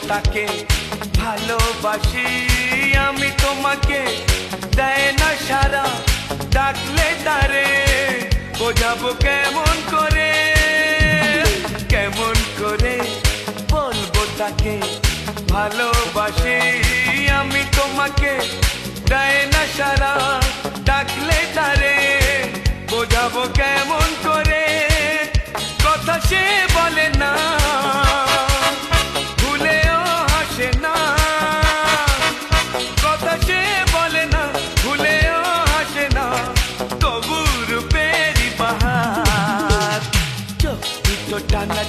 তাকে ভালোবাসি আমি তোমাকে দেয় না সারা ডাকলে তারে বোঝাবো কেমন করে বলবো তাকে ভালোবাসি আমি তোমাকে দেয় না সারা ডাকলে তারে বোঝাবো কেমন করে কথা সে বলে না ভুলেও হাসে না কথা সে বলে না ভুলেও হাসে না তবু রূপেরই বাহার চোখ দুটো টানা